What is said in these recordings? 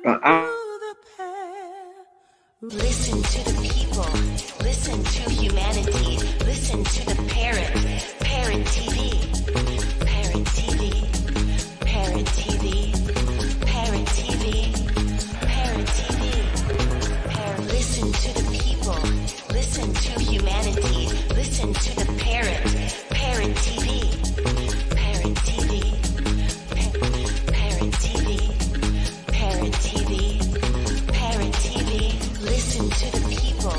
Listen to the people, listen to humanity, listen to the parrot, Parrot TV, Parrot TV, Parrot TV, Parrot TV, Parrot TV, Parrot. Listen to the people, listen to humanity, listen to the parrot, Parrot TV, Parrot TV, Parrot TV, Parrot TV, Parrot TV. Listen to the people,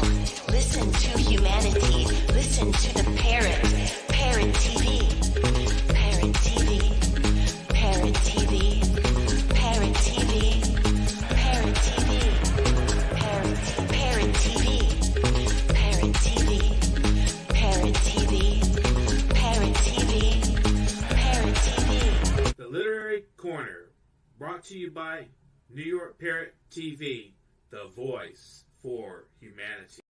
listen to humanity, listen to the parrot, Parrot TV, Parrot TV, Parrot TV, Parrot TV, Parrot TV, Parrot TV, Parrot TV, Parrot TV, Parrot TV, Parrot TV. The Literary Corner, brought to you by New York Parrot TV, the voice for humanity.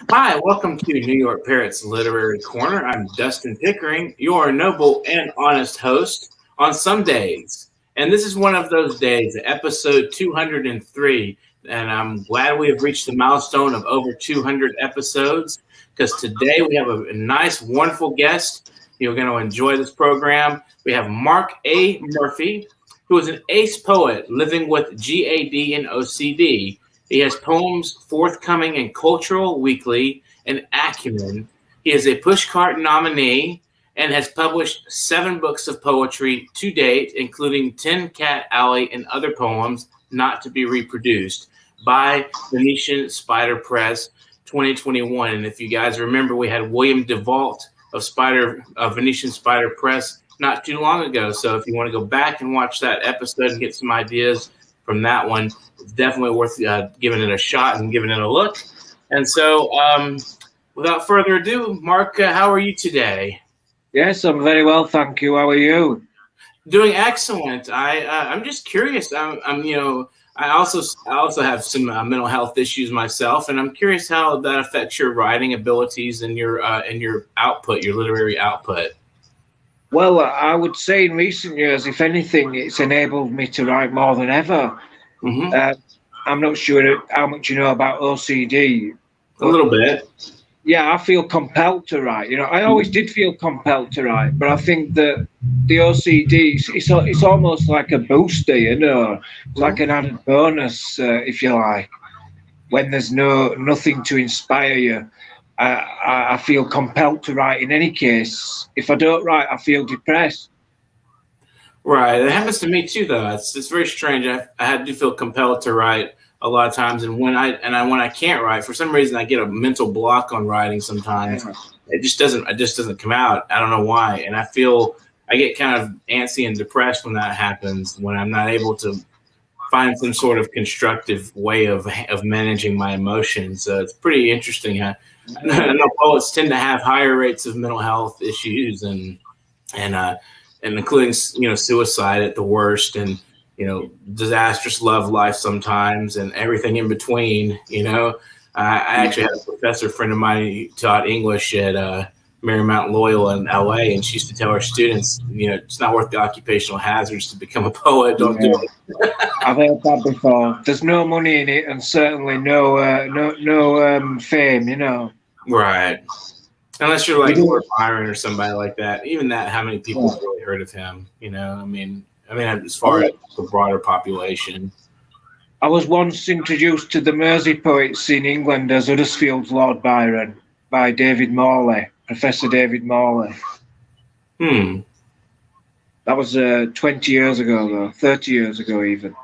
Hi, welcome to New York Parrot's Literary Corner. I'm Dustin Pickering, your noble and honest host on some days. And this is one of those days, episode 203. And I'm glad we have reached the milestone of over 200 episodes, because today we have a nice, wonderful guest. You're going to enjoy this program. We have Mark A. Murphy, who is an ace poet living with GAD and OCD. He has poems forthcoming in Cultural Weekly and Acumen. He is a Pushcart nominee and has published 7 books of poetry to date, including 10 Cat Alley and other poems not to be reproduced by Venetian Spider Press 2021. And if you guys remember, we had William DeVault of Venetian Spider Press not too long ago. So if you want to go back and watch that episode and get some ideas from that one, it's definitely worth giving it a shot and giving it a look. And so without further ado, Mark, how are you today? Yes, I'm very well, thank you. How are you? Doing excellent. I'm just curious. I also have some mental health issues myself, and I'm curious how that affects your writing abilities and your output, your literary output. Well, I would say in recent years, if anything, it's enabled me to write more than ever. Mm-hmm. I'm not sure how much you know about OCD. A little bit. Yeah, I feel compelled to write. I always did feel compelled to write, but I think that the OCD, it's almost like a booster, like an added bonus, if you like. When there's nothing to inspire you, I feel compelled to write in any case. If I don't write, I feel depressed. Right. It happens to me too, though. It's very strange. I do feel compelled to write a lot of times, and when I can't write, for some reason I get a mental block on writing sometimes. It just doesn't come out. I don't know why. And I get kind of antsy and depressed when that happens, when I'm not able to find some sort of constructive way of managing my emotions. So it's pretty interesting. I know poets tend to have higher rates of mental health issues and including suicide at the worst, and disastrous love life sometimes, and everything in between. I actually had a professor friend of mine who taught English at Marymount Loyola in LA, and she used to tell her students, it's not worth the occupational hazards to become a poet. Don't do it. I've heard that before. There's no money in it, and certainly no fame. Right. Unless you're like Lord Byron or somebody like that. Even that, how many people have really heard of him? I mean, as far as the broader population. I was once introduced to the Mersey poets in England as Huddersfield's Lord Byron by David Morley, Professor David Morley. That was 20 years ago, though, 30 years ago even.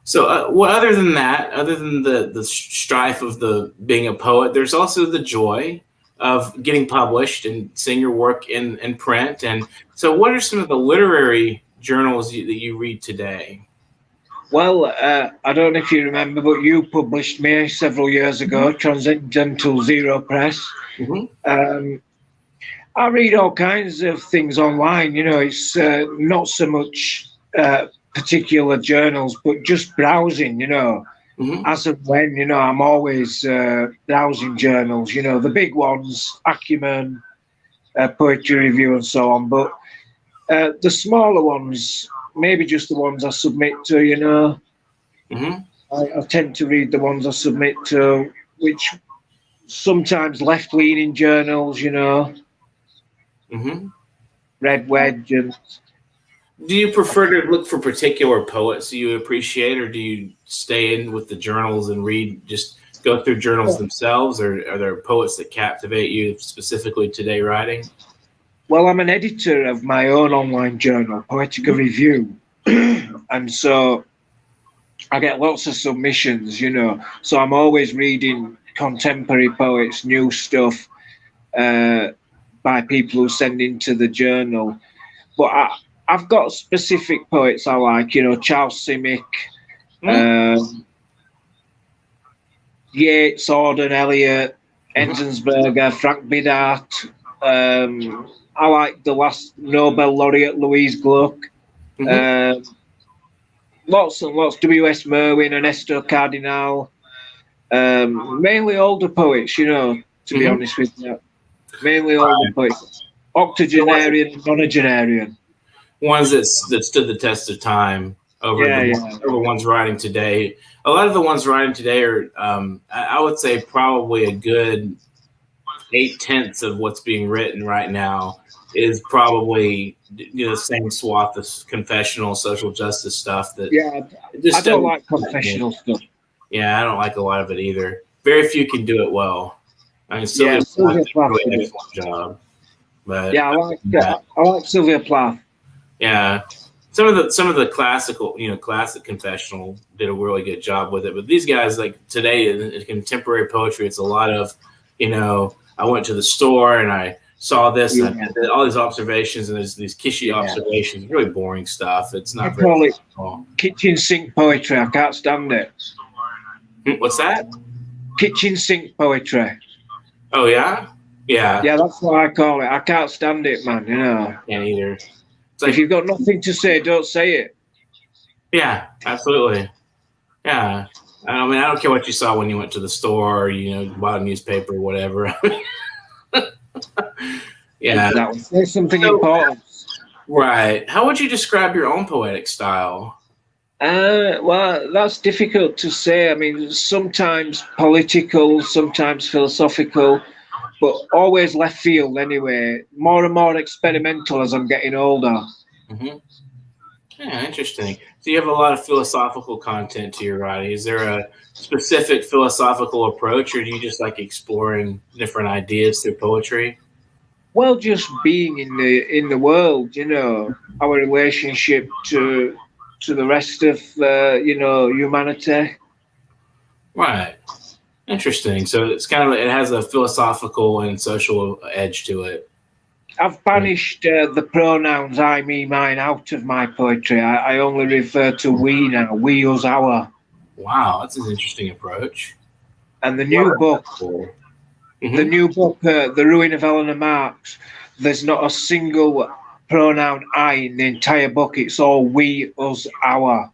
So other than that, other than the strife of being a poet, there's also the joy of getting published and seeing your work in print. And so what are some of the literary journals that you read today? Well, I don't know if you remember, but you published me several years ago, Transcendental Zero Press. Mm-hmm. I read all kinds of things online. It's not so much particular journals, but just browsing, mm-hmm. As and when, I'm always browsing journals, the big ones, Acumen, Poetry Review and so on. But the smaller ones, maybe just the ones I submit to, you know. Mm-hmm. I tend to read the ones I submit to, which sometimes left-leaning journals, you know. Mm-hmm. Red Wedge and... Do you prefer to look for particular poets you appreciate, or do you stay in with the journals and read, just go through journals themselves, or are there poets that captivate you specifically today writing? Well, I'm an editor of my own online journal, Poetic Review, and so I get lots of submissions, you know, so I'm always reading contemporary poets, new stuff by people who send into the journal. But I've got specific poets I like, you know, Charles Simic, Yeats, Auden, Eliot, Enzensberger, Frank Bidart. I like the last Nobel laureate, Louise Gluck. Lots and lots, W.S. Merwin, Ernesto Cardinal. Mainly older poets, you know, to be honest with you. Mainly older poets. Octogenarian and nonagenarian. Ones that stood the test of time over the ones writing today. A lot of the ones writing today are, I would say, probably a good 8/10 of what's being written right now is probably, you know, the same swath of confessional social justice stuff. That I don't like confessional stuff. Yeah, I don't like a lot of it either. Very few can do it well. I mean, Sylvia Plath did a really excellent job. But I like Sylvia Plath. Yeah, some of the classical, you know, classic confessional did a really good job with it. But these guys, like today in contemporary poetry, it's a lot of, you know, I went to the store and I saw this and I did all these observations, and there's these kishy observations, really boring stuff. It's not very call it kitchen sink poetry. I can't stand it. What's that? Kitchen sink poetry. Oh yeah? Yeah. Yeah, that's what I call it. I can't stand it, man, you know. Can't either. Like, if you've got nothing to say, don't say it. Yeah, absolutely. Yeah. I mean, I don't care what you saw when you went to the store or, you know, bought a newspaper or whatever. Yeah. Exactly. Say something important. Right. How would you describe your own poetic style? Well, that's difficult to say. I mean, sometimes political, sometimes philosophical, but always left field anyway. More and more experimental as I'm getting older. Mm-hmm. Yeah, interesting. So you have a lot of philosophical content to your writing. Is there a specific philosophical approach, or do you just like exploring different ideas through poetry? Well, just being in the world, you know, our relationship to the rest of you know, humanity. Right. Interesting. So it's kind of, it has a philosophical and social edge to it. I've banished the pronouns I, me, mine out of my poetry. I only refer to we now. We, us, our. Wow, that's an interesting approach. And the new book, the new book, The Ruin of Eleanor Marx, there's not a single pronoun I in the entire book. It's all we, us, our.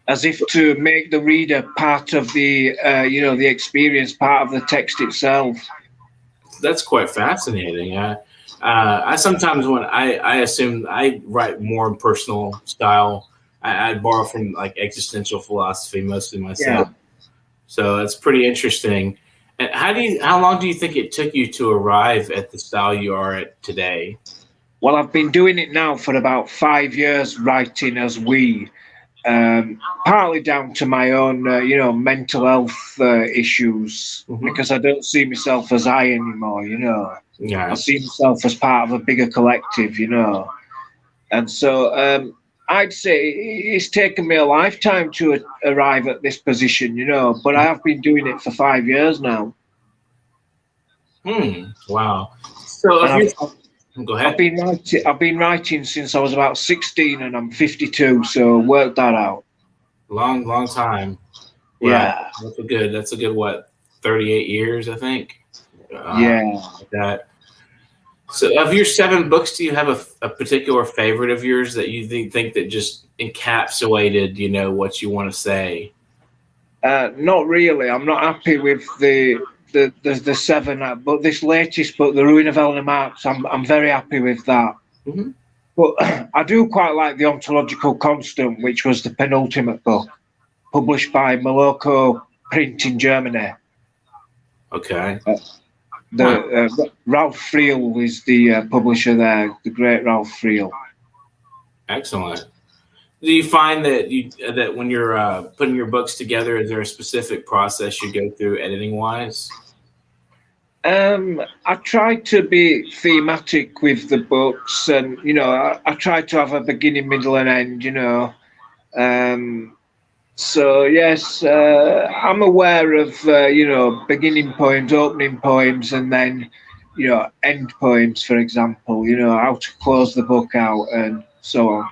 As if to make the reader part of the, you know, the experience, part of the text itself. That's quite fascinating. I sometimes, when I assume I write more personal style, I borrow from like existential philosophy mostly myself. So it's pretty interesting. And how long do you think it took you to arrive at the style you are at today? Well, I've been doing it now for about 5 years, writing as we. Partly down to my own, you know, mental health issues, because I don't see myself as I anymore, you know. I see myself as part of a bigger collective, you know. And so I'd say it's taken me a lifetime to arrive at this position, you know, but I have been doing it for 5 years now. Wow. So go ahead. I've been writing since I was about 16 and I'm 52, so work that out. Long time. Yeah. Right. That's a good what, 38 years, I think. Like that. So of your 7 books, do you have a particular favorite of yours that you think that just encapsulated, you know, what you want to say? Not really. I'm not happy with the 7, but this latest book, The Ruin of Eleanor Marx, I'm very happy with that. But I do quite like The Ontological Constant, which was the penultimate book, published by Moloko Print in Germany. Okay. Ralph Friel is the publisher there, the great Ralph Friel. Excellent. Do you find that when you're putting your books together, is there a specific process you go through editing wise? I try to be thematic with the books, and I try to have a beginning, middle, and end. So yes, I'm aware of beginning poems, opening poems, and then end poems, for example. How to close the book out, and so on.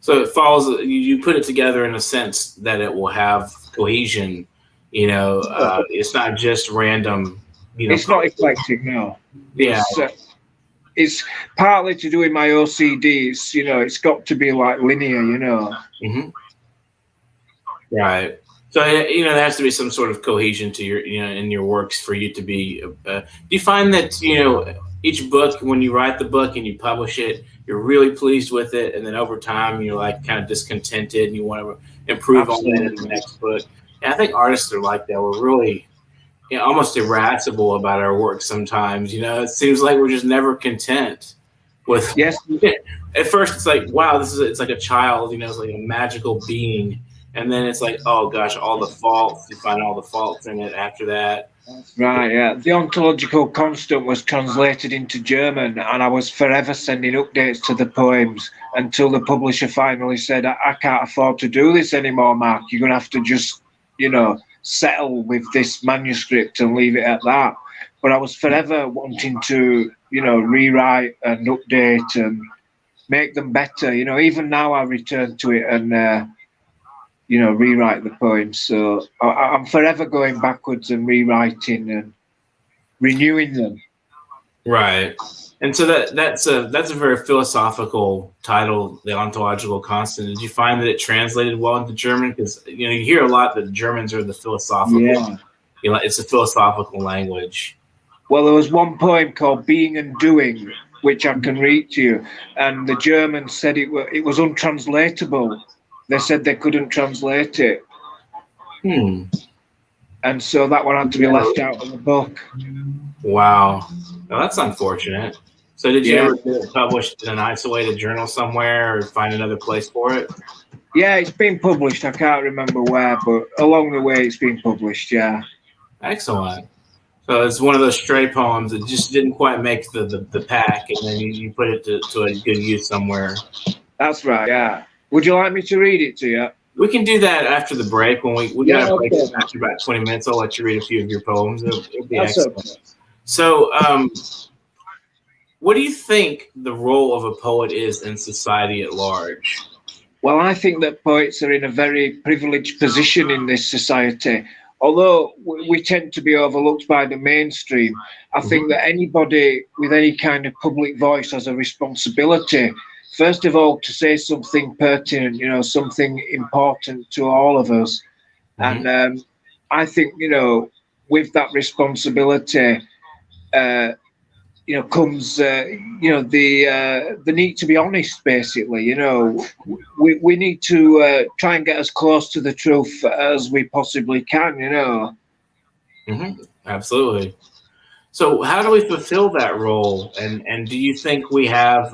So it follows. You put it together in a sense that it will have cohesion. It's not just random. It's not eclectic, no. Yeah. It's partly to do with my OCD. It's got to be like linear. Mm-hmm. Right. So there has to be some sort of cohesion to your in your works for you to be. Do you find that each book, when you write the book and you publish it, you're really pleased with it, and then over time you're like kind of discontented and you want to improve on it in the next book? And I think artists are like that. We're really almost irascible about our work sometimes. It seems like we're just never content with. Yes. At first, it's like, wow, it's like a child. It's like a magical being, and then it's like, oh gosh, all the faults. You find all the faults in it after that. Right. Yeah. The Ontological Constant was translated into German, and I was forever sending updates to the poems until the publisher finally said, "I can't afford to do this anymore, Mark. You're going to have to just, settle with this manuscript and leave it at that." But I was forever wanting to, rewrite and update and make them better. Even now I return to it and, rewrite the poems. So I'm forever going backwards and rewriting and renewing them. Right. And so that's a very philosophical title, The Ontological Constant. Did you find that it translated well into German? Because you hear a lot that Germans are the philosophical. Yeah. It's a philosophical language. Well, there was one poem called Being and Doing, which I can read to you, and the Germans said it was untranslatable. They said they couldn't translate it. And so that one had to be left out of the book. Wow. Well, that's unfortunate. So did you ever get it published in an isolated journal somewhere or find another place for it? Yeah, it's been published. I can't remember where, but along the way it's been published, yeah. Excellent. So it's one of those stray poems that just didn't quite make the pack, and then you put it to a good use somewhere. That's right, yeah. Would you like me to read it to you? We can do that after the break. When we got a break after about 20 minutes, I'll let you read a few of your poems. It'll be excellent. Okay. So, what do you think the role of a poet is in society at large? Well, I think that poets are in a very privileged position in this society. Although we tend to be overlooked by the mainstream, I think that anybody with any kind of public voice has a responsibility, first of all, to say something pertinent, something important to all of us. And I think, with that responsibility, comes the need to be honest. Basically, we need to try and get as close to the truth as we possibly can. Absolutely. So, how do we fulfill that role? And do you think we have?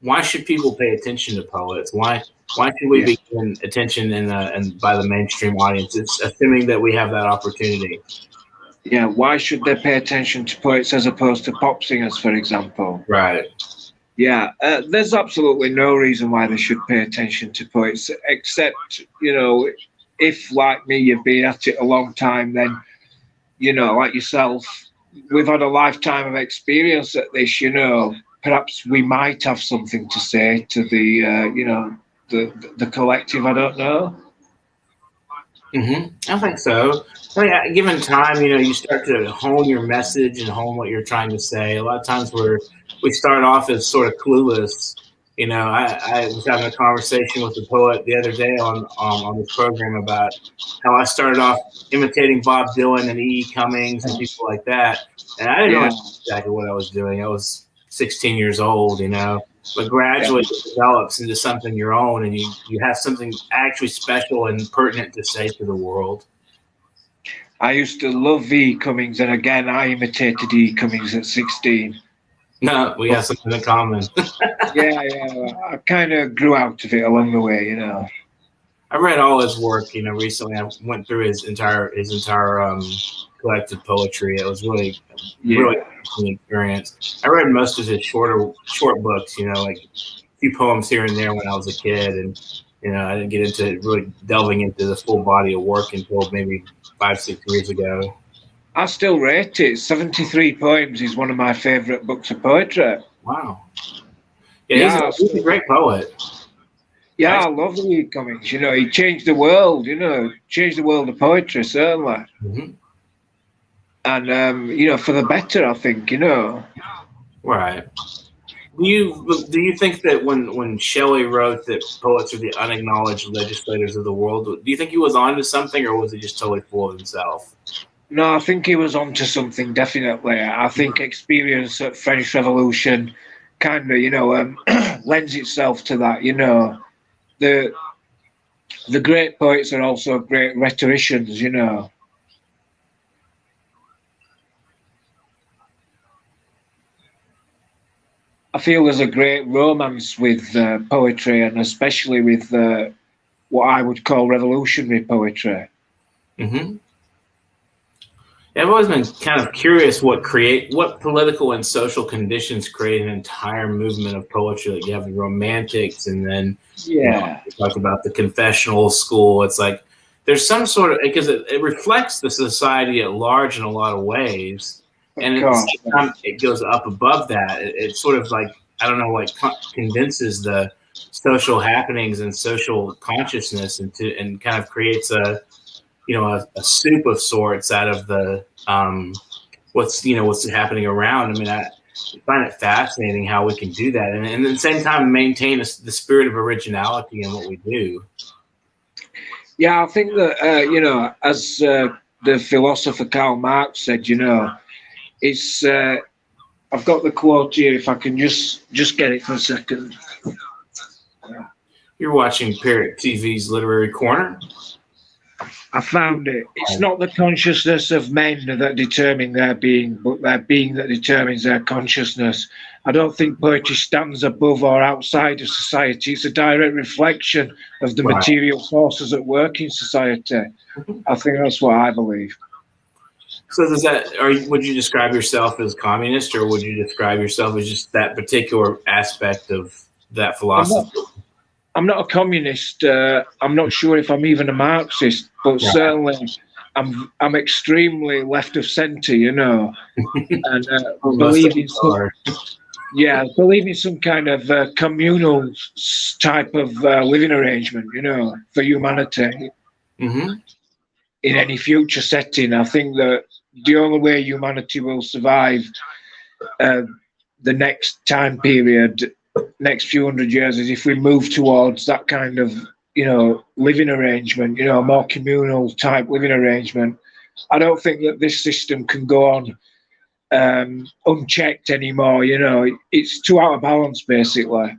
Why should people pay attention to poets? Why should we be given attention and by the mainstream audience? It's assuming that we have that opportunity. Yeah, why should they pay attention to poets as opposed to pop singers, for example? Right. Yeah, there's absolutely no reason why they should pay attention to poets, except, if, like me, you've been at it a long time, then, like yourself, we've had a lifetime of experience at this, perhaps we might have something to say to the collective, I don't know. I think so. Given time, you start to hone your message and hone what you're trying to say. A lot of times we start off as sort of clueless. I was having a conversation with a poet the other day on this program about how I started off imitating Bob Dylan and E. Cummings and people like that. And I didn't know exactly what I was doing. I was 16 years old, but gradually it develops into something your own, and you have something actually special and pertinent to say to the world. I used to love E. Cummings, and again, I imitated E. Cummings at 16. No, we have something in common. Yeah. I kind of grew out of it along the way, I read all his work, recently. I went through his entire collected poetry. It was really interesting experience. I read most of his short books, like a few poems here and there when I was a kid, and I didn't get into really delving into the full body of work until maybe 5-6 years ago. I still rate it. 73 Poems is one of my favourite books of poetry. Wow. Yeah, he's a great poet. Yeah, I love E. Cummings. He changed the world, changed the world of poetry, certainly. Mm-hmm. And, for the better, I think, Right. Do you think that when Shelley wrote that poets are the unacknowledged legislators of the world, do you think he was onto something, or was he just totally full of himself? No, I think he was onto something, definitely. I think experience at French Revolution kind of, lends itself to that, The great poets are also great rhetoricians, I feel there's a great romance with poetry, and especially with what I would call revolutionary poetry. Mm-hmm. I've always been kind of curious what political and social conditions create an entire movement of poetry. Like you have the Romantics, and then we talked about the confessional school. It's like there's some sort of, because it reflects the society at large in a lot of ways, and at the same time it goes up above that. It's sort of like, I don't know, like condenses the social happenings and social consciousness and kind of creates a soup of sorts out of the what's happening around. I mean, I find it fascinating how we can do that, and at the same time maintain the spirit of originality in what we do. Yeah, I think that as the philosopher Karl Marx said, it's. I've got the quote here. If I can just get it for a second. You're watching Parrot TV's Literary Corner. I found it. It's not the consciousness of men that determine their being, but their being that determines their consciousness. I don't think poetry stands above or outside of society. It's a direct reflection of the material forces at work in society. I think that's what I believe. So would you describe yourself as communist, or would you describe yourself as just that particular aspect of that philosophy? I'm not a communist. I'm not sure if I'm even a Marxist, but certainly I'm extremely left of centre, and believe in some kind of communal type of living arrangement, for humanity. Mm-hmm. In any future setting, I think that the only way humanity will survive the next time period, next few hundred years, is if we move towards that kind of living arrangement, a more communal type living arrangement. I don't think that this system can go on unchecked anymore. It's too out of balance, basically.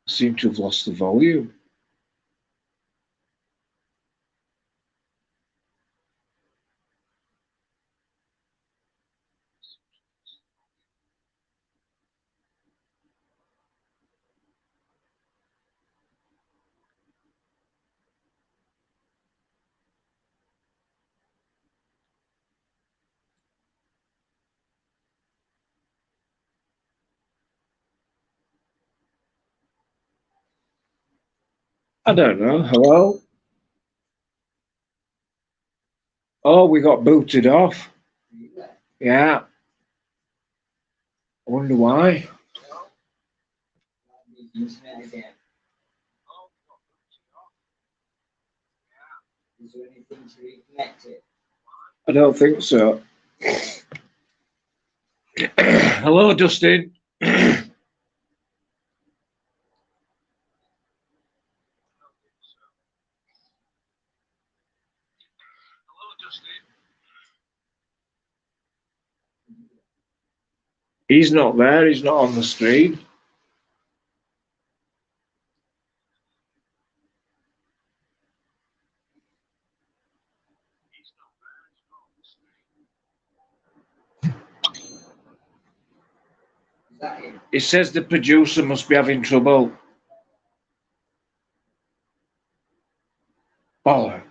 Seem to have lost the volume. I don't know. Hello? Oh, we got booted off. Yeah. I wonder why. Is there anything to reconnect it? I don't think so. Hello, Dustin. He's not there. He's not on the screen. It says the producer must be having trouble. Bollocks.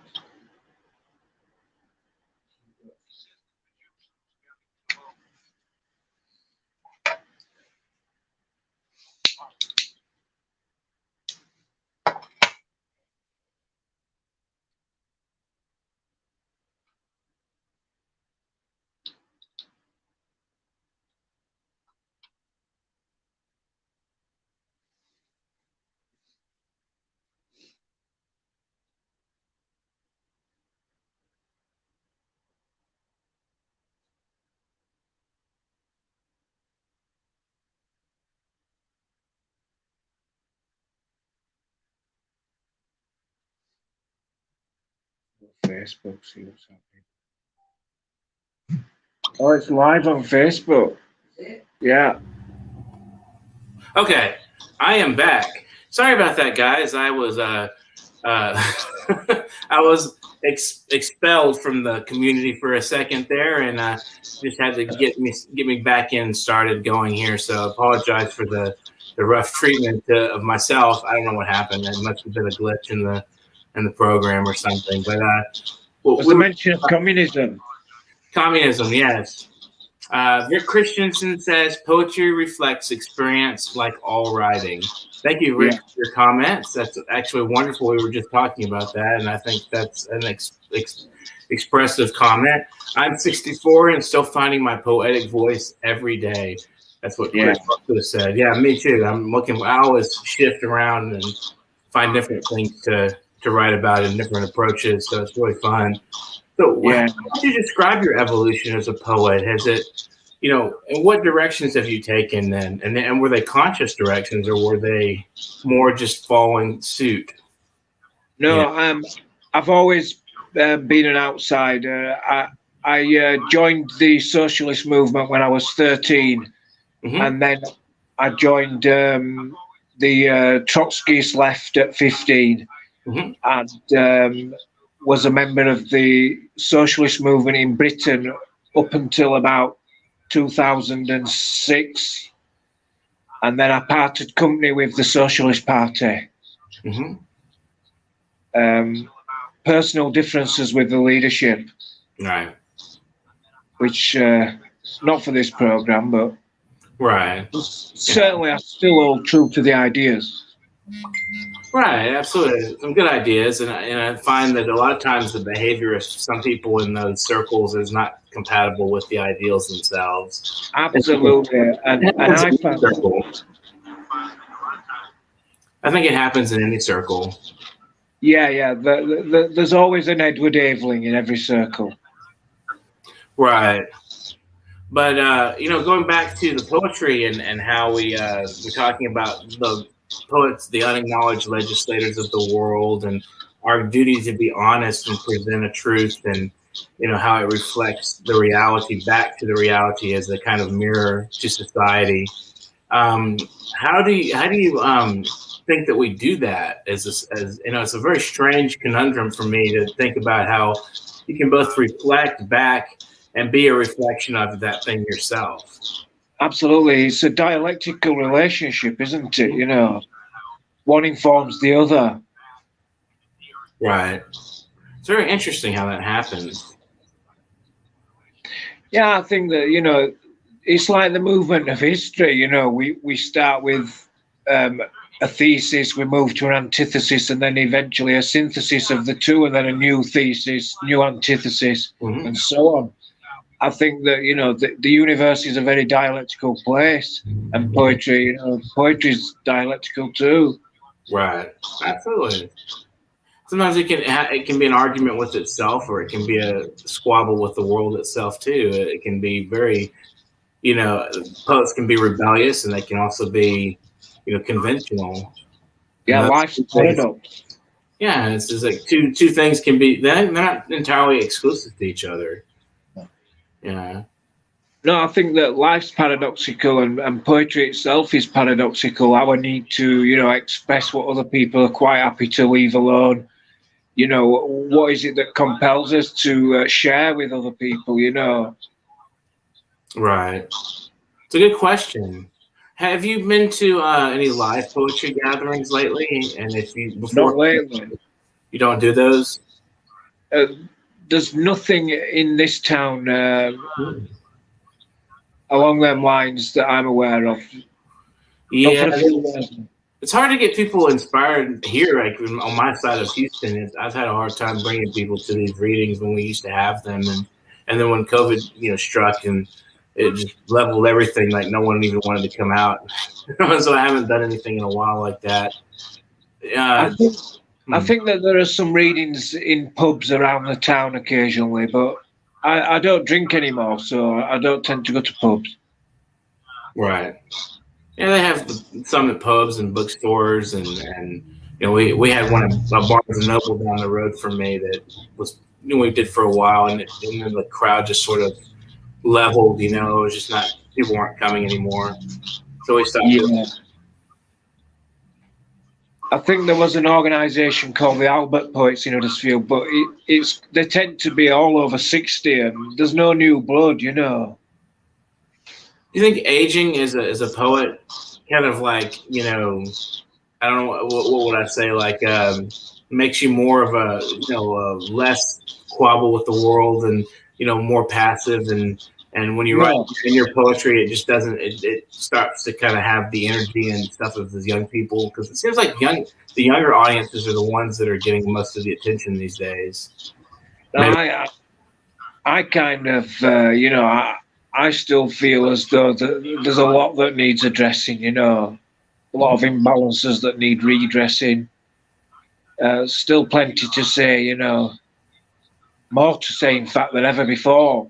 Facebook, see what's happening. Oh, it's live on Facebook. Yeah. Okay, I am back. Sorry about that, guys. I was I was expelled from the community for a second there, and just had to get me back in and started going here. So I apologize for the rough treatment of myself. I don't know what happened. It must have been a glitch in the program or something. But was the mention of communism? Communism, yes. Rick Christensen says poetry reflects experience like all writing. Thank you, Rick, for your comments. That's actually wonderful. We were just talking about that, and I think that's an expressive comment. I'm 64 and still finding my poetic voice every day. That's what Chris could have said. Yeah, me too. I always shift around and find different things to write about and different approaches. So it's really fun. So how would you describe your evolution as a poet? Has it, in what directions have you taken then? And were they conscious directions or were they more just following suit? No, I've always been an outsider. I joined the socialist movement when I was 13, and then I joined the Trotskyist left at 15, and was a member of the socialist movement in Britain up until about 2006. And then I parted company with the Socialist Party. Personal differences with the leadership. Right. Which, not for this program, but certainly I still hold true to the ideas. Right, absolutely. Some good ideas, and I find that a lot of times the behavior of some people in those circles is not compatible with the ideals themselves. Absolutely, and I find I think it happens in any circle. Yeah. There's always an Edward Aveling in every circle. Right. But going back to the poetry and how we're talking about the poets, the unacknowledged legislators of the world, and our duty to be honest and present a truth, and how it reflects the reality back to the reality as a kind of mirror to society. How do you think that we do that? As it's a very strange conundrum for me to think about how you can both reflect back and be a reflection of that thing yourself. Absolutely. It's a dialectical relationship, isn't it? One informs the other. Right. It's very interesting how that happens. Yeah, I think that, it's like the movement of history. We start with a thesis, we move to an antithesis, and then eventually a synthesis of the two, and then a new thesis, new antithesis, and so on. I think that, the universe is a very dialectical place, and poetry's dialectical too. Right. Absolutely. sometimes it can be an argument with itself, or it can be a squabble with the world itself too. It can be very, poets can be rebellious, and they can also be, conventional. Yeah, life's a paradox. Yeah, it's just like two things can be, they're not entirely exclusive to each other. Yeah. No, I think that life's paradoxical, and poetry itself is paradoxical. Our need to, express what other people are quite happy to leave alone. What is it that compels us to share with other people, Right. It's a good question. Have you been to any live poetry gatherings lately? And if you Not lately. You don't do those? There's nothing in this town along them lines that I'm aware of. Yeah, it's hard to get people inspired here. Like on my side of Houston, I've had a hard time bringing people to these readings when we used to have them, and then when COVID, struck, and it just leveled everything. Like no one even wanted to come out, so I haven't done anything in a while like that. I think that there are some readings in pubs around the town occasionally, but I don't drink anymore, so I don't tend to go to pubs. Right. Yeah, they have some at pubs and bookstores, and we had one at Barnes and Noble down the road from me that was we did for a while, and then the crowd just sort of leveled. It was just not, people weren't coming anymore, so we stopped. Yeah. I think there was an organisation called the Albert Poets in Huddersfield, but they tend to be all over 60, and there's no new blood, Do you think aging as a poet kind of like, I don't know, what would I say, like makes you more of a, less quabble with the world, and, more passive, and when you write in your poetry, it just doesn't, it starts to kind of have the energy and stuff of these young people, because it seems like the younger audiences are the ones that are getting most of the attention these days. I kind of, I still feel as though there's a lot that needs addressing, a lot of imbalances that need redressing. Still plenty to say, more to say, in fact, than ever before.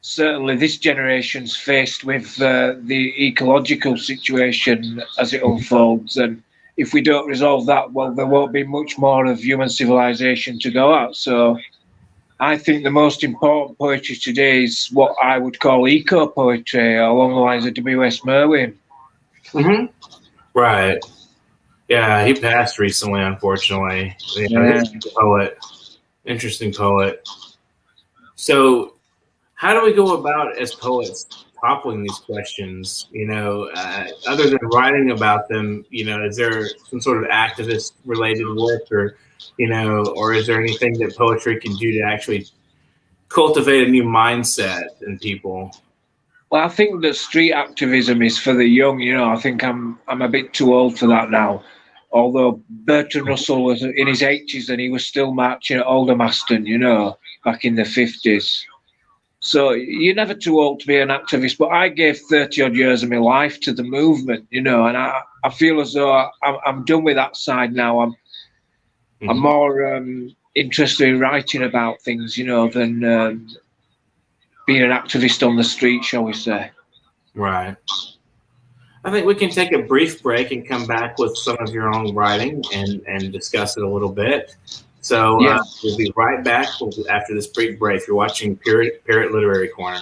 Certainly this generation's faced with the ecological situation as it unfolds, and if we don't resolve that, well, there won't be much more of human civilization to go at. So I think the most important poetry today is what I would call eco-poetry, along the lines of W.S. Merwin. Mm-hmm. Right. Yeah, he passed recently, unfortunately. Interesting poet. So how do we go about, as poets, toppling these questions? Other than writing about them, is there some sort of activist-related work, or is there anything that poetry can do to actually cultivate a new mindset in people? Well, I think that street activism is for the young. I think I'm a bit too old for that now. Although Bertrand Russell was in his 80s and he was still marching at Aldermaston, back in the 50s. So you're never too old to be an activist, but I gave 30 odd years of my life to the movement, and I feel as though I'm done with that side now. I'm more interested in writing about things, than being an activist on the street, shall we say. Right. I think we can take a brief break and come back with some of your own writing and discuss it a little bit. So we'll be right back after this brief break. You're watching Parrot Literary Corner.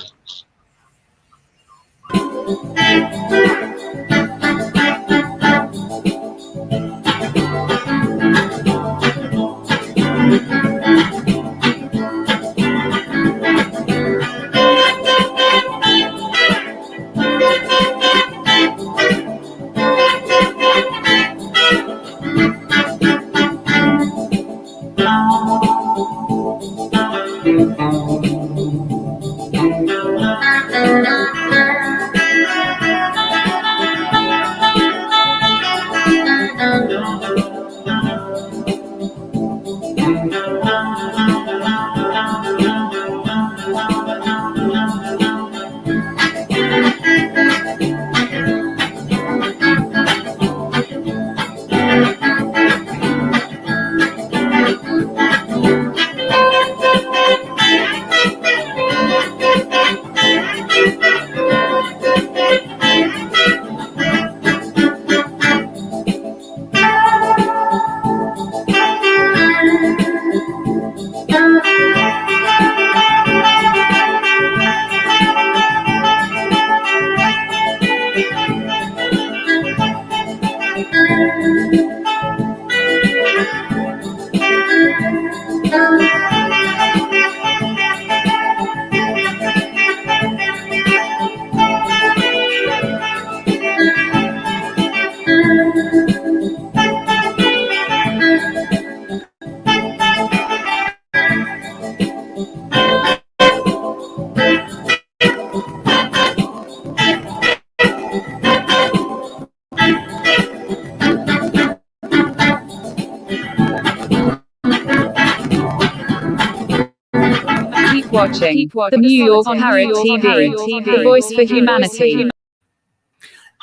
watching the New York Parrot TV, the voice for humanity.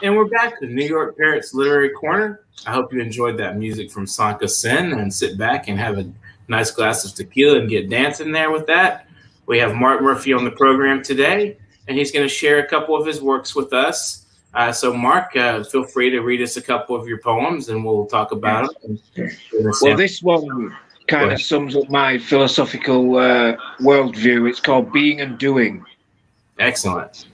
And we're back to New York Parrot's Literary Corner. I hope you enjoyed that music from Sanka Sen, and sit back and have a nice glass of tequila and get dancing there with that. We have Mark Murphy on the program today, and he's going to share a couple of his works with us. So, Mark, feel free to read us a couple of your poems, and we'll talk about them. Well, this one kind of sums up my philosophical worldview. It's called Being and Doing. Excellent.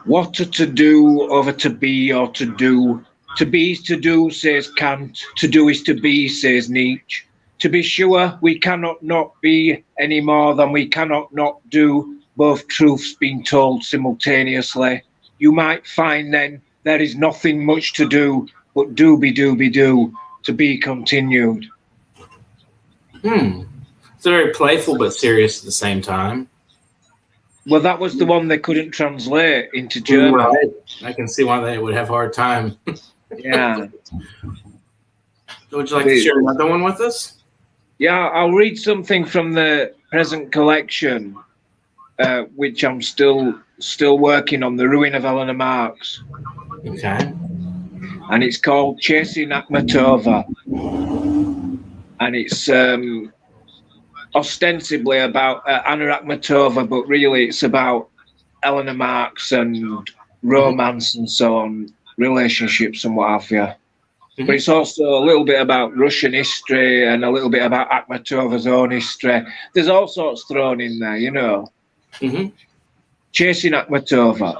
What are to do over to be or to do? To be is to do, says Kant. To do is to be, says Nietzsche. To be sure, we cannot not be any more than we cannot not do, both truths being told simultaneously. You might find then there is nothing much to do, but do, to be continued. It's very playful but serious at the same time. Well, that was the one they couldn't translate into German. Right. I can see why they would have a hard time. Yeah. Would you like to share another one with us? Yeah, I'll read something from the present collection, which I'm still working on, The Ruin of Eleanor Marx. Okay. And it's called Chasing Akhmatova. And it's ostensibly about Anna Akhmatova, but really it's about Eleanor Marx and romance and so on, relationships and what have you. But it's also a little bit about Russian history and a little bit about Akhmatova's own history. There's all sorts thrown in there, you know. Chasing Akhmatova.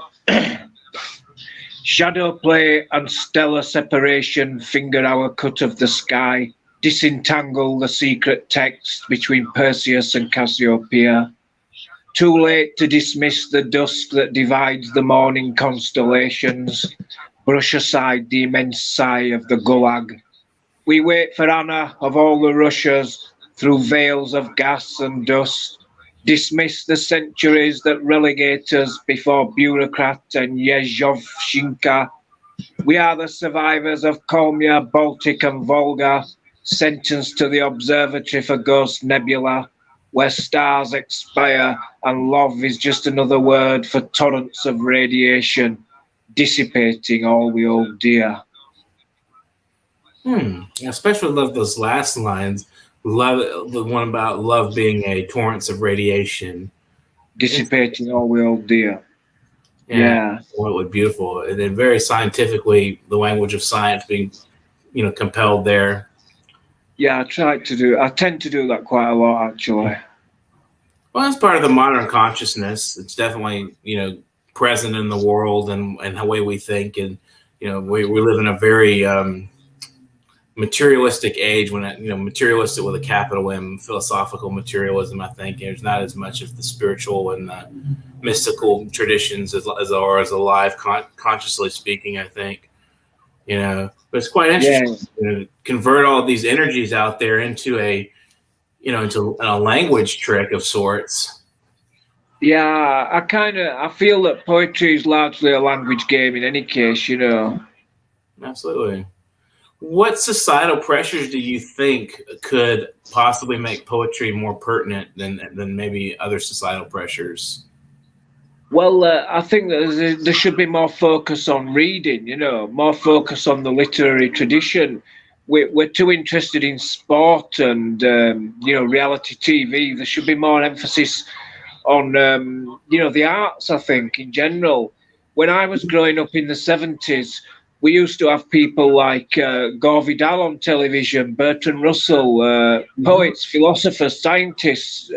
Shadow play and stellar separation finger our cut of the sky. Disentangle the secret text between Perseus and Cassiopeia. Too late to dismiss the dusk that divides the morning constellations. Brush aside the immense sigh of the Gulag. We wait for Anna of all the Russias through veils of gas and dust. Dismiss the centuries that relegate us before bureaucrat and Yezhovshinka. We are the survivors of Kolmia, Baltic and Volga, sentenced to the observatory for Ghost Nebula, where stars expire and love is just another word for torrents of radiation, dissipating all we hold dear. I especially love those last lines. Love the one about love being a torrents of radiation, dissipating all we hold dear. Yeah. Well, beautiful, and then very scientifically, the language of science being, compelled there. Yeah, I tend to do that quite a lot, actually. Well, that's part of the modern consciousness. It's definitely, present in the world and the way we think. And, we live in a very materialistic age, when, materialistic with a capital M, philosophical materialism, I think. There's not as much of the spiritual and the mystical traditions as alive, consciously speaking, I think. But it's quite interesting to convert all of these energies out there into into a language trick of sorts. Yeah, I feel that poetry is largely a language game in any case, Absolutely. What societal pressures do you think could possibly make poetry more pertinent than maybe other societal pressures? Well, I think that there should be more focus on reading, more focus on the literary tradition. We're too interested in sport and, reality TV. There should be more emphasis on, the arts, I think, in general. When I was growing up in the 70s, we used to have people like Gore Vidal on television, Bertrand Russell, poets, philosophers, scientists,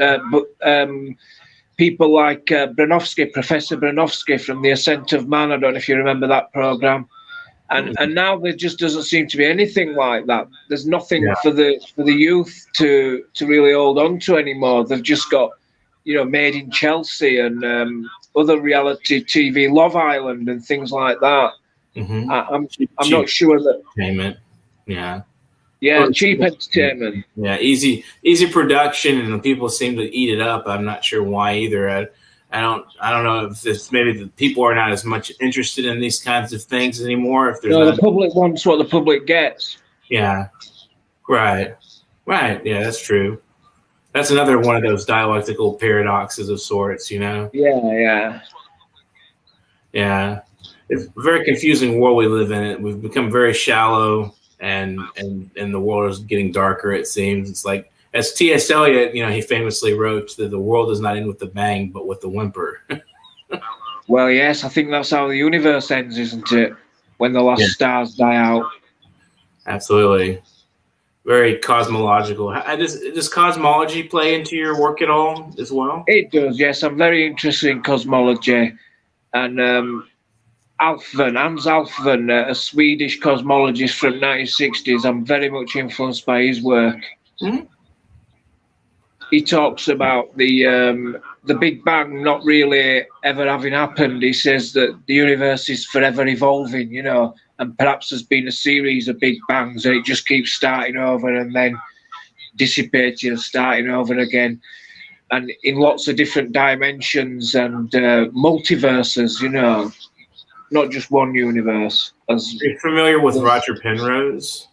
people like Professor Branovsky from The Ascent of Man. I don't know if you remember that program. And now there just doesn't seem to be anything like that. There's nothing for the youth to really hold on to anymore. They've just got, Made in Chelsea and other reality TV, Love Island and things like that. I'm not sure that entertainment. Yeah, cheap entertainment. Yeah, easy production, and people seem to eat it up. I'm not sure why either. I don't know if it's maybe the people are not as much interested in these kinds of things anymore. If there's the public wants what the public gets. Yeah, right. Yeah, that's true. That's another one of those dialectical paradoxes of sorts, you know? Yeah. Yeah. It's a very confusing world we live in. We've become very shallow, and the world is getting darker, it seems. It's like, as T.S. Eliot, you know, he famously wrote that the world does not end with a bang, but with a whimper. Well, yes, I think that's how the universe ends, isn't it? When the last stars die out. Absolutely. Very cosmological. Does cosmology play into your work at all as well? It does, yes. I'm very interested in cosmology. And Hans Alfven, a Swedish cosmologist from 1960s, I'm very much influenced by his work. Mm-hmm. He talks about the Big Bang not really ever having happened. He says that the universe is forever evolving, you know, and perhaps there's been a series of Big Bangs and it just keeps starting over and then dissipating and starting over again. And in lots of different dimensions and multiverses, you know, not just one universe. Are you familiar with Roger Penrose?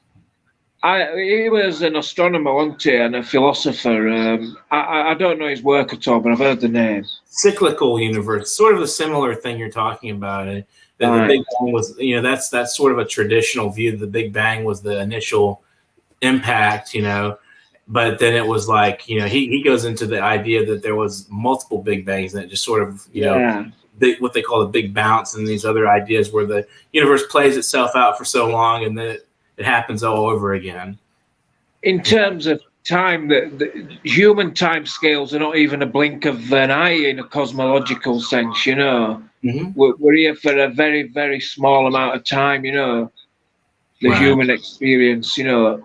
He was an astronomer, wasn't he, and a philosopher. I don't know his work at all, but I've heard the name. Cyclical universe, sort of a similar thing you're talking about. And the Big Bang was, you know, that's sort of a traditional view. The Big Bang was the initial impact, you know, but then it was like, you know, he goes into the idea that there was multiple Big Bangs, and it just sort of, you know, what they call the Big Bounce, and these other ideas where the universe plays itself out for so long, and then it happens all over again. In terms of time, the human time scales are not even a blink of an eye in a cosmological sense, you know. Mm-hmm. We're here for a very, very small amount of time, you know, the human experience, you know.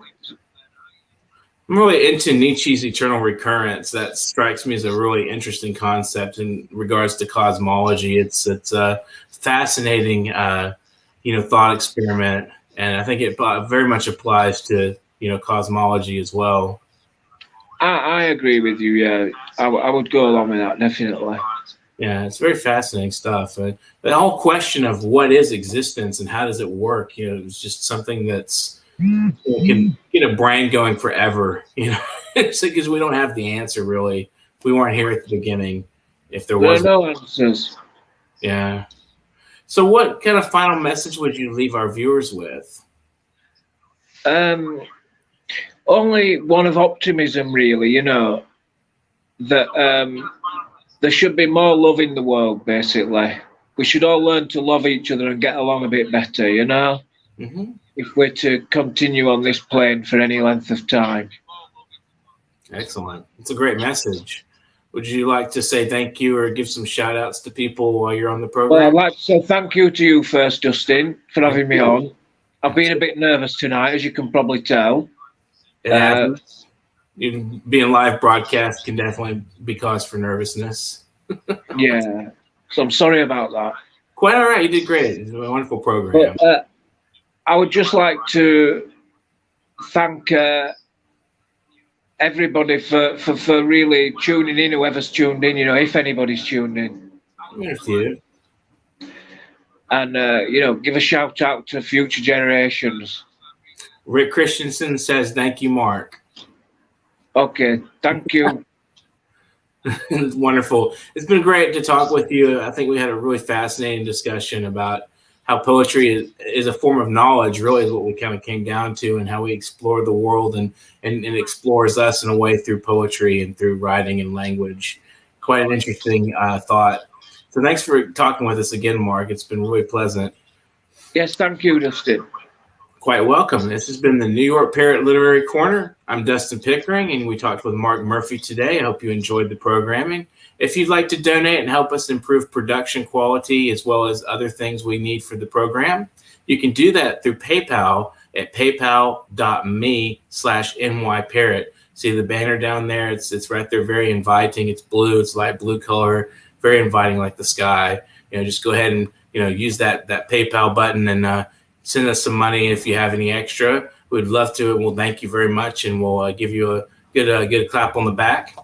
I'm really into Nietzsche's eternal recurrence. That strikes me as a really interesting concept in regards to cosmology. It's a fascinating, you know, thought experiment. And I think it very much applies to, you know, cosmology as well. I agree with you. Yeah, I would go along with that, definitely. Yeah, it's very fascinating stuff. The whole question of what is existence and how does it work, you know, it's just something that's, you know, can get a brain going forever. You know, it's because we don't have the answer really. We weren't here at the beginning. If there was no answers. Yeah. So what kind of final message would you leave our viewers with? Only one of optimism, really, you know, that there should be more love in the world, basically. We should all learn to love each other and get along a bit better, you know, if we're to continue on this plane for any length of time. Excellent. It's a great message. Would you like to say thank you or give some shout outs to people while you're on the program? Well, I'd like to say thank you to you first, Dustin, for having me on. I've been a bit nervous tonight, as you can probably tell. It happens. Being live broadcast can definitely be cause for nervousness. Yeah. So I'm sorry about that. Quite all right. You did great. It's a wonderful program. But, I would just like to thank everybody for really tuning in, whoever's tuned in, you know, if anybody's tuned in. Thank you. And, you know, give a shout out to future generations. Rick Christensen says, thank you, Mark. Okay, thank you. It's wonderful. It's been great to talk with you. I think we had a really fascinating discussion about how poetry is a form of knowledge, really is what we kind of came down to, and how we explore the world and explores us in a way through poetry and through writing and language. Quite an interesting thought. So thanks for talking with us again, Mark. It's been really pleasant. Yes, thank you, Dustin. Quite welcome. This has been the New York Parrot Literary Corner. I'm Dustin Pickering, and we talked with Mark Murphy today. I hope you enjoyed the programming. If you'd like to donate and help us improve production quality as well as other things we need for the program, you can do that through PayPal at paypal.me/nyparrot. See the banner down there? It's right there, very inviting. It's blue. It's light blue color, very inviting, like the sky. You know, just go ahead and, you know, use that PayPal button and send us some money if you have any extra. We'd love to, and we'll thank you very much, and we'll give you a good clap on the back.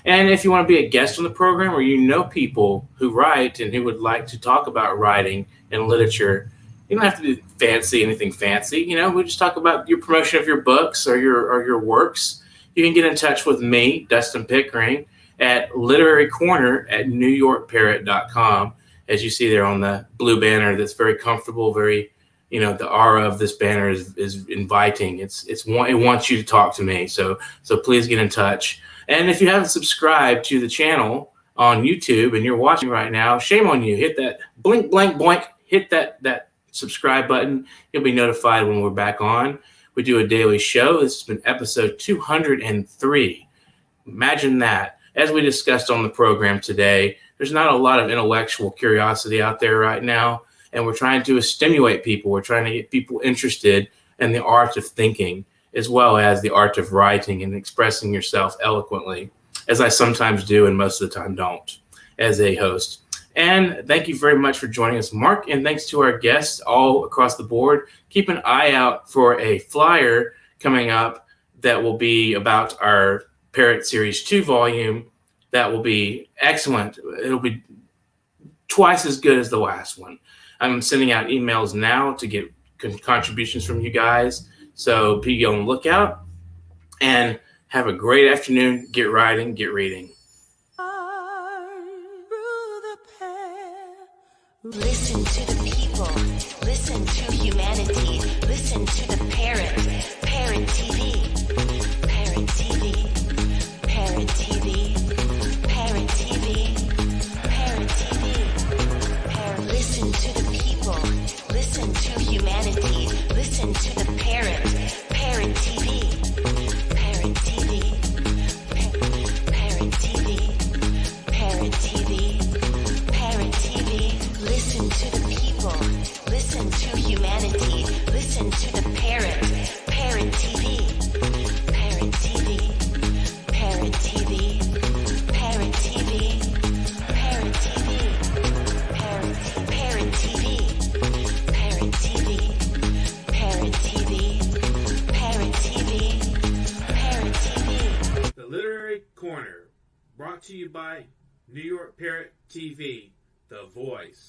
And if you want to be a guest on the program, or you know people who write and who would like to talk about writing and literature, you don't have to do anything fancy. You know, we just talk about your promotion of your books or your works. you can get in touch with me, Dustin Pickering, at Literary Corner at NewYorkParrot.com. As you see there on the blue banner, that's very comfortable, very, the aura of this banner is inviting. It wants you to talk to me. So please get in touch. And if you haven't subscribed to the channel on YouTube and you're watching right now, shame on you. Hit that blink, blank, boink, hit that subscribe button. You'll be notified when we're back on. We do a daily show. This has been episode 203. Imagine that. As we discussed on the program today, there's not a lot of intellectual curiosity out there right now, and we're trying to stimulate people. We're trying to get people interested in the art of thinking, as well as the art of writing and expressing yourself eloquently, as I sometimes do and most of the time don't, as a host. And thank you very much for joining us, Mark, and thanks to our guests all across the board. Keep an eye out for a flyer coming up that will be about our Parrot Series 2 volume. That will be excellent. It'll be twice as good as the last one. I'm sending out emails now to get contributions from you guys. So be on the lookout and have a great afternoon. Get writing, get reading. Listen to the people. Listen to humanity. Listen to the parrot. Parrot TV. Parrot TV. Parrot TV. Parrot TV. Parrot TV. Parrot. Listen to the people. Listen to humanity. Listen to the parrot. Parrot TV. Parrot TV. Parrot TV. Parrot TV. Parrot TV. Listen to the people. Listen to humanity. Listen to the parrot. Parrot TV. Parrot TV. Parrot TV. Parrot TV. Parrot TV. Parrot TV. Parrot TV. Parrot TV. Parrot TV. Parrot TV. The Literary Corner, brought to you by New York Parrot TV, the voice.